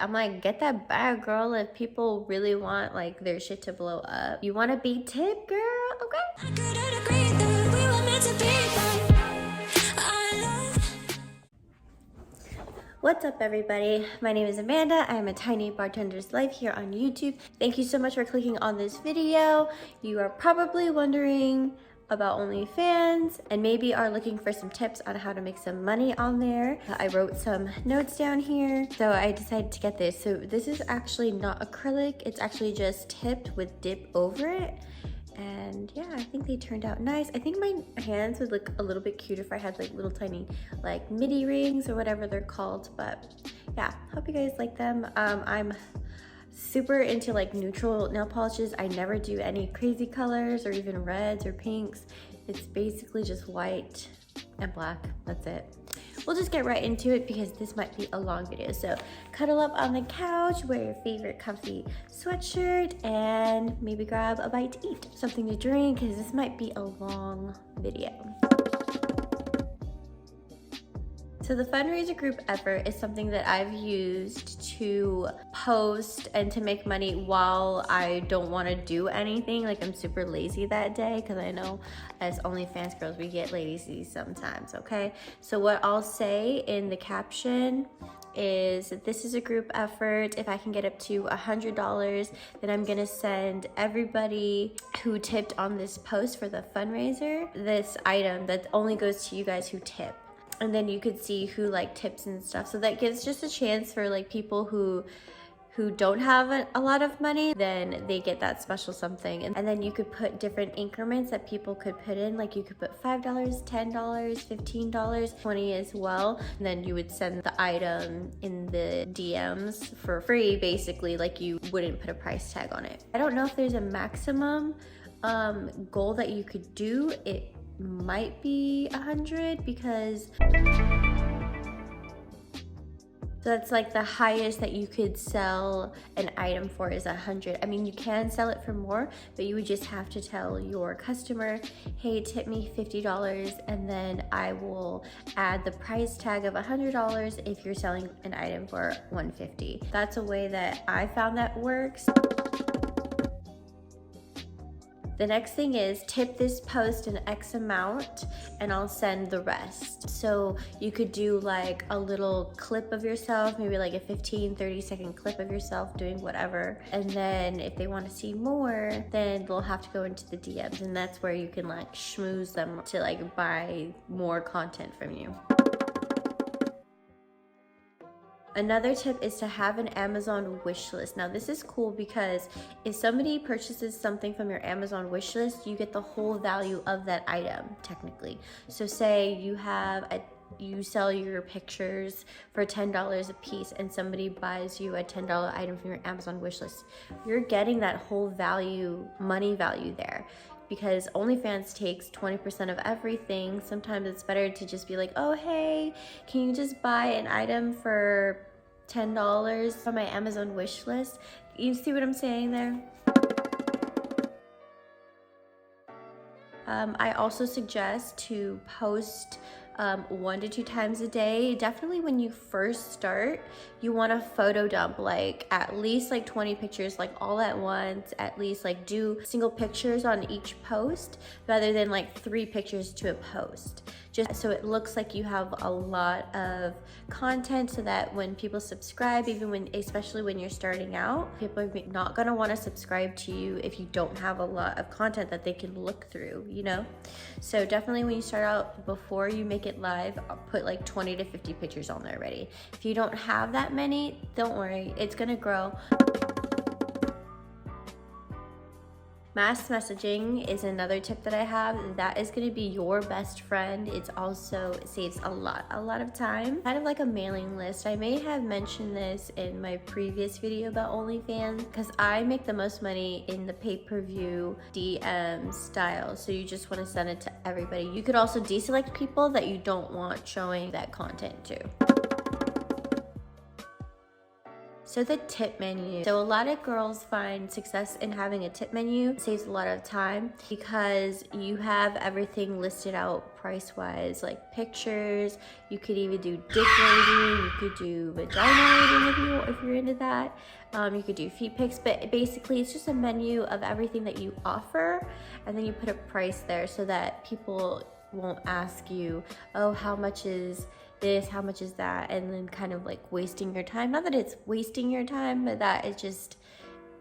I'm like, get that bag, girl. If people really want like their shit to blow up, you want to be tip, girl, okay? I couldn't agree that we were meant to be. What's up, everybody? My name is Amanda. I am a tiny bartender's life here on YouTube. Thank you so much for clicking on this video. You are probably wondering about OnlyFans and maybe are looking for some tips on how to make some money on there. I wrote some notes down here, so I decided to get this. So this is actually not acrylic, it's actually just tipped with dip over it. And yeah, I think they turned out nice. I think my hands would look a little bit cuter if I had like little tiny like midi rings or whatever they're called. But yeah, hope you guys like them. I'm super into like neutral nail polishes. I never do any crazy colors or even reds or pinks. It's basically just white and black. That's it. We'll just get right into it because this might be a long video. So cuddle up on the couch, wear your favorite comfy sweatshirt, and maybe grab a bite to eat, something to drink, because this might be a long video. So the fundraiser group effort is something that I've used to post and to make money while I don't want to do anything. Like I'm super lazy that day, because I know as OnlyFans girls we get lazy sometimes, okay? So what I'll say in the caption is that this is a group effort. If I can get up to $100, then I'm gonna send everybody who tipped on this post for the fundraiser this item that only goes to you guys who tip. And then you could see who like tips and stuff. So that gives just a chance for like people who don't have a lot of money, then they get that special something. And then you could put different increments that people could put in. Like you could put $5, $10, $15, $20 as well. And then you would send the item in the DMs for free, basically, like you wouldn't put a price tag on it. I don't know if there's a maximum goal that you could do. It might be 100 because that's like the highest that you could sell an item for is 100. I mean, you can sell it for more, but you would just have to tell your customer, hey, tip me $50 and then I will add the price tag of $100 if you're selling an item for $150. That's a way that I found that works. The next thing is tip this post an X amount and I'll send the rest. So you could do like a little clip of yourself, maybe like a 15-30 second clip of yourself doing whatever. And then if they want to see more, then they'll have to go into the DMs, and that's where you can like schmooze them to like buy more content from you. Another tip is to have an Amazon wish list. Now this is cool because if somebody purchases something from your Amazon wish list, you get the whole value of that item technically. So say you sell your pictures for $10 a piece and somebody buys you a $10 item from your Amazon wish list. You're getting that whole value, money value there. Because OnlyFans takes 20% of everything. Sometimes it's better to just be like, oh, hey, can you just buy an item for $10 from my Amazon wish list? You see what I'm saying there? I also suggest to post 1 to 2 times a day. Definitely when you first start, you want to photo dump like at least like 20 pictures like all at once. At least like do single pictures on each post rather than like 3 pictures to a post. Just so it looks like you have a lot of content, so that when people subscribe, especially when you're starting out, people are not gonna want to subscribe to you if you don't have a lot of content that they can look through, you know? So definitely when you start out, before you make it live, I'll put like 20 to 50 pictures on there already. If you don't have that many, don't worry, it's gonna grow. Mass messaging is another tip that I have. That is going to be your best friend. It saves a lot of time. Kind of like a mailing list. I may have mentioned this in my previous video about OnlyFans because I make the most money in the pay-per-view DM style. So you just want to send it to everybody. You could also deselect people that you don't want showing that content to. So the tip menu. So a lot of girls find success in having a tip menu. It saves a lot of time because you have everything listed out price-wise, like pictures. You could even do dick rating. You could do vagina rating if you're into that. You could do feet pics, but basically it's just a menu of everything that you offer, and then you put a price there so that people won't ask you, oh, how much is this, how much is that, and then kind of like wasting your time. Not that it's wasting your time, but that it's just,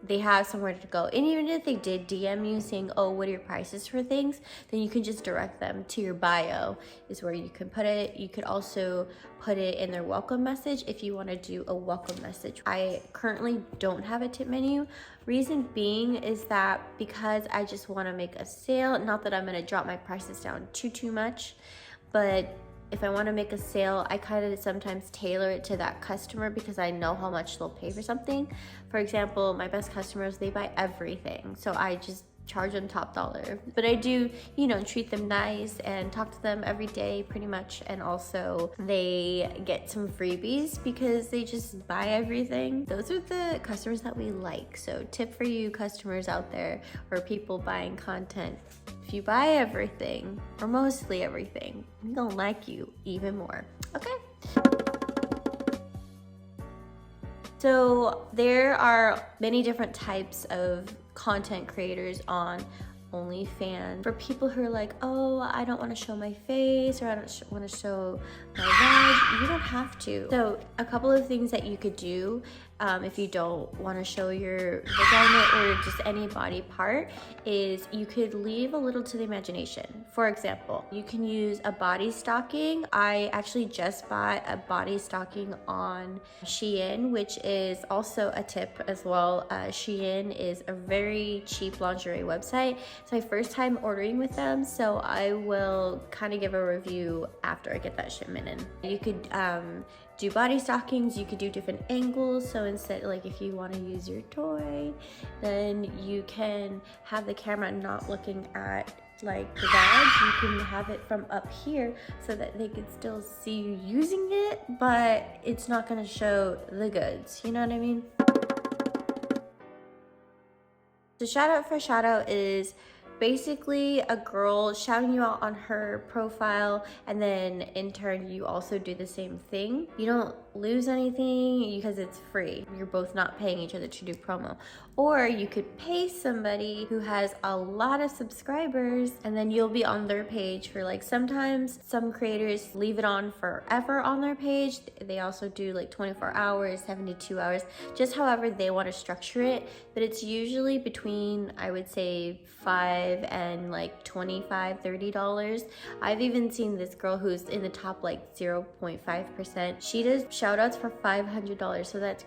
they have somewhere to go. And even if they did DM you saying, oh, what are your prices for things, then you can just direct them to your bio is where you can put it. You could also put it in their welcome message if you want to do a welcome message. I currently don't have a tip menu. Reason being is that because I just want to make a sale, not that I'm going to drop my prices down too much, but if I want to make a sale, I kind of sometimes tailor it to that customer because I know how much they'll pay for something. For example, my best customers, they buy everything. So I just charge them top dollar. But I do, you know, treat them nice and talk to them every day pretty much. And also they get some freebies because they just buy everything. Those are the customers that we like. So tip for you customers out there or people buying content. If you buy everything, or mostly everything, I'm gonna like you even more, okay? So there are many different types of content creators on OnlyFans. For people who are like, oh, I don't want to show my face, or I don't want to show my vag, you don't have to. So a couple of things that you could do if you don't want to show your vagina or just any body part is you could leave a little to the imagination. For example, you can use a body stocking. I actually just bought a body stocking on Shein, which is also a tip as well. Shein is a very cheap lingerie website. It's my first time ordering with them, so I will kind of give a review after I get that shipment in. You could do body stockings, you could do different angles. So instead, like if you want to use your toy, then you can have the camera not looking at like the vag. You can have it from up here so that they can still see you using it, but it's not going to show the goods. You know what I mean? So shout out for shout out is basically a girl shouting you out on her profile, and then in turn you also do the same thing. You don't lose anything because it's free. You're both not paying each other to do promo. Or you could pay somebody who has a lot of subscribers, and then you'll be on their page for like, sometimes some creators leave it on forever on their page. They also do like 24 hours, 72 hours, just however they want to structure it. But it's usually between, I would say, $5 and like $25, $30. I've even seen this girl who's in the top like 0.5%. She does shout outs for $500, so that's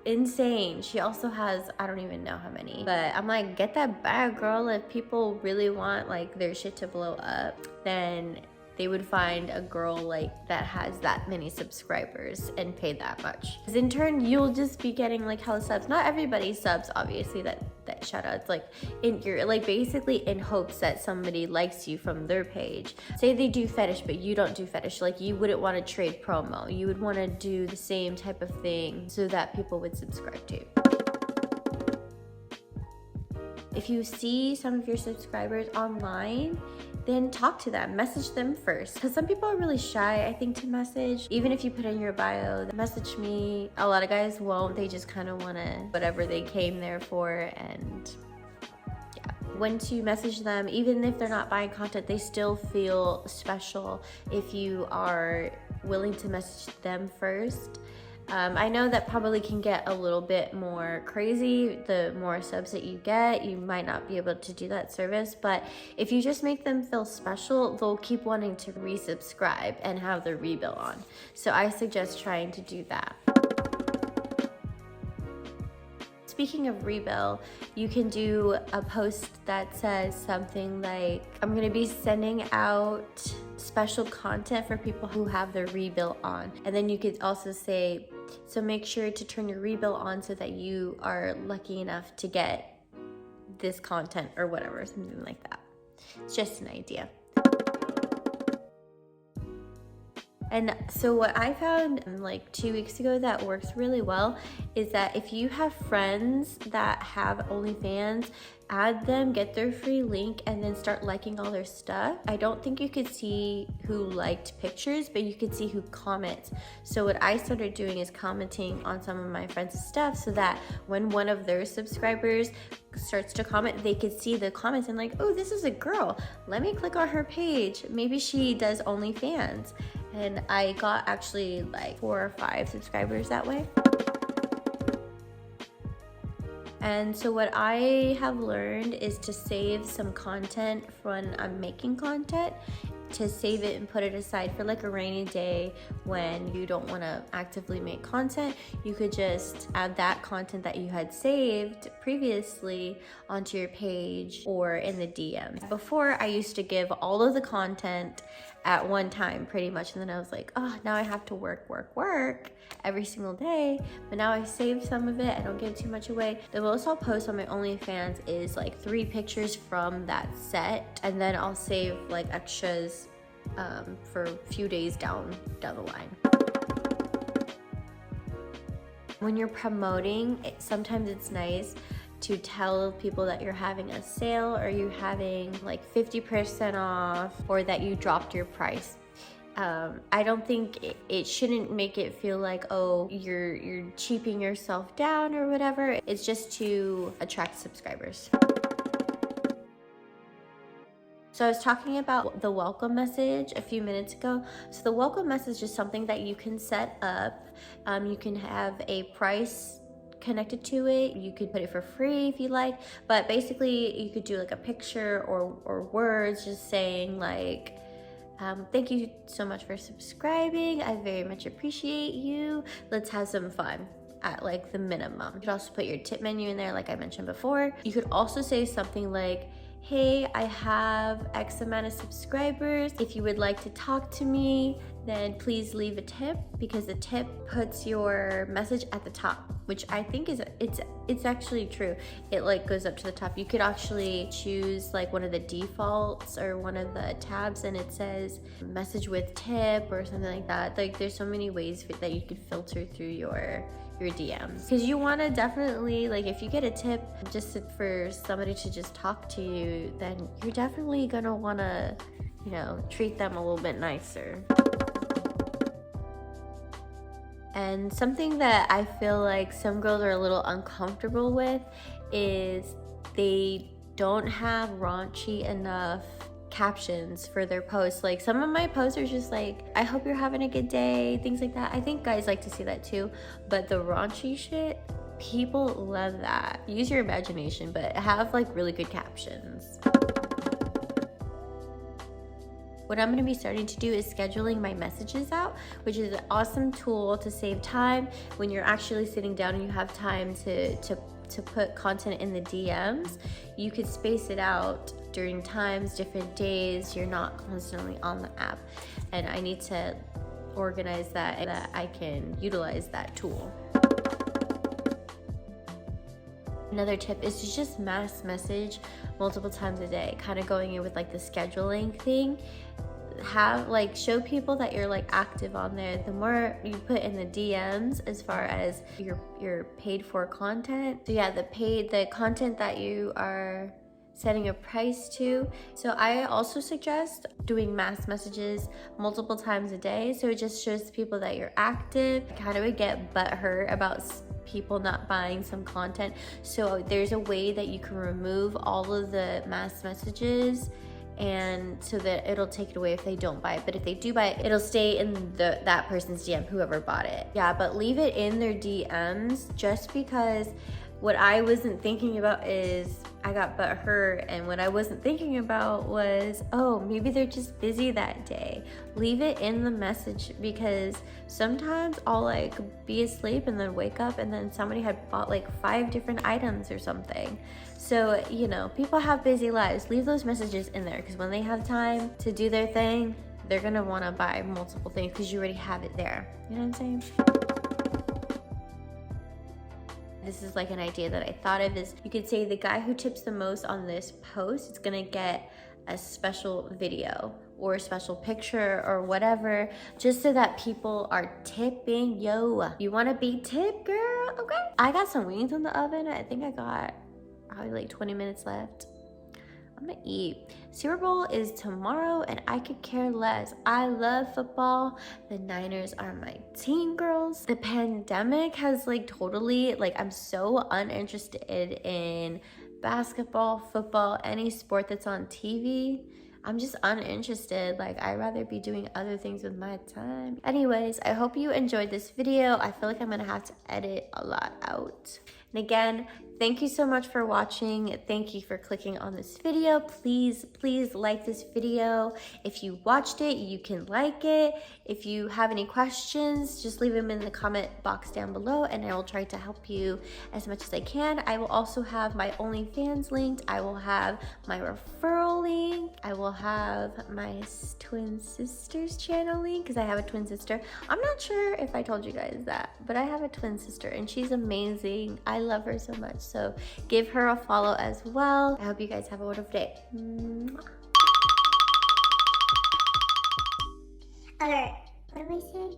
insane. She also has, I don't even know how many, but I'm like, get that bag, girl. If people really want like their shit to blow up, then they would find a girl like that has that many subscribers and pay that much. Because in turn, you'll just be getting like hella subs. Not everybody subs, obviously, that shout outs, like in your, like basically in hopes that somebody likes you from their page. Say they do fetish, but you don't do fetish. Like you wouldn't want to trade promo. You would want to do the same type of thing so that people would subscribe to you. If you see some of your subscribers online, then talk to them, message them first. Because some people are really shy, I think, to message. Even if you put in your bio, message me. A lot of guys won't, they just kind of want to, whatever they came there for, and yeah. Once you message them, even if they're not buying content, they still feel special if you are willing to message them first. I know that probably can get a little bit more crazy. The more subs that you get, you might not be able to do that service, but if you just make them feel special, they'll keep wanting to resubscribe and have their REBILL on. So I suggest trying to do that. Speaking of REBILL, you can do a post that says something like, I'm gonna be sending out special content for people who have their REBILL on. And then you could also say, so make sure to turn your REBILL on so that you are lucky enough to get this content or whatever, something like that. It's just an idea. And so what I found like 2 weeks ago that works really well is that if you have friends that have OnlyFans, add them, get their free link, and then start liking all their stuff. I don't think you could see who liked pictures, but you could see who comments. So what I started doing is commenting on some of my friends' stuff so that when one of their subscribers starts to comment, they could see the comments and like, oh, this is a girl. Let me click on her page. Maybe she does OnlyFans. And I got actually like 4 or 5 subscribers that way. And so what I have learned is to save some content when I'm making content, to save it and put it aside for like a rainy day when you don't want to actively make content. You could just add that content that you had saved previously onto your page or in the DMs. Before, I used to give all of the content at one time pretty much, and then I was like, oh, now I have to work every single day. But now I saved some of it. I don't give too much away. The most I'll post on my OnlyFans is like 3 pictures from that set, and then I'll save like extras for a few days down the line. When you're promoting, sometimes it's nice to tell people that you're having a sale, or you're having like 50% off, or that you dropped your price. I don't think it shouldn't make it feel like, oh, you're cheaping yourself down or whatever. It's just to attract subscribers. So I was talking about the welcome message a few minutes ago. So the welcome message is something that you can set up. You can have a price connected to it. You could put it for free if you like, but basically you could do like a picture or words just saying like, thank you so much for subscribing. I very much appreciate you. Let's have some fun at like the minimum. You could also put your tip menu in there like I mentioned before. You could also say something like, hey, I have X amount of subscribers. If you would like to talk to me, then please leave a tip, because the tip puts your message at the top, which I think is, it's actually true. It like goes up to the top. You could actually choose like one of the defaults or one of the tabs, and it says message with tip or something like that. Like there's so many ways that you could filter through your DMs, because you want to definitely, like, if you get a tip just for somebody to just talk to you, then you're definitely gonna want to, you know, treat them a little bit nicer. And something that I feel like some girls are a little uncomfortable with is they don't have raunchy enough captions for their posts. Like some of my posts are just like, I hope you're having a good day, things like that. I think guys like to see that too, but the raunchy shit, people love that. Use your imagination, but have like really good captions. What I'm going to be starting to do is scheduling my messages out, which is an awesome tool to save time when you're actually sitting down and you have time to put content in the DMs. You could space it out during times, different days. You're not constantly on the app, and I need to organize that and that I can utilize that tool. Another tip is to just mass message multiple times a day, kind of going in with like the scheduling thing. Have like, show people that you're like active on there. The more you put in the DMs as far as your paid for content. So yeah, the content that you are setting a price to. So I also suggest doing mass messages multiple times a day. So it just shows people that you're active. I kind of would get butthurt about people not buying some content. So there's a way that you can remove all of the mass messages, and so that it'll take it away if they don't buy it. But if they do buy it, it'll stay in that person's DM, whoever bought it. Yeah, but leave it in their DMs, just because what I wasn't thinking about is I got butthurt, and what I wasn't thinking about was, oh, maybe they're just busy that day. Leave it in the message, because sometimes I'll like be asleep and then wake up and then somebody had bought like 5 different items or something. So, you know, people have busy lives. Leave those messages in there, because when they have time to do their thing, they're gonna wanna buy multiple things because you already have it there. You know what I'm saying? This is like an idea that I thought of, is you could say the guy who tips the most on this post is gonna get a special video or a special picture or whatever, just so that people are tipping. Yo, you want to be tipped, girl? Okay. I got some wings in the oven. I think I got probably like 20 minutes left. I'm gonna eat. Super Bowl is tomorrow and I could care less. I love football. The Niners are my team, girls. The pandemic has like totally, like, I'm so uninterested in basketball, football, any sport that's on TV. I'm just uninterested. Like, I'd rather be doing other things with my time. Anyways, I hope you enjoyed this video. I feel like I'm gonna have to edit a lot out. And again, thank you so much for watching. Thank you for clicking on this video. Please, please like this video. If you watched it, you can like it. If you have any questions, just leave them in the comment box down below and I will try to help you as much as I can. I will also have my OnlyFans linked. I will have my referral link. I will have my twin sister's channel link because I have a twin sister. I'm not sure if I told you guys that, but I have a twin sister and she's amazing. I love her so much. So give her a follow as well. I hope you guys have a wonderful day. Alright, what do I say?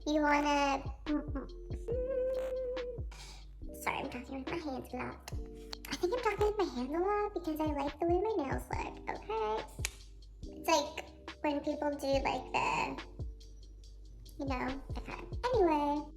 You wanna... Sorry, I'm talking with my hands a lot. I think I'm talking with my hands a lot because I like the way my nails look, okay? It's like when people do like the, you know, okay. Anyway.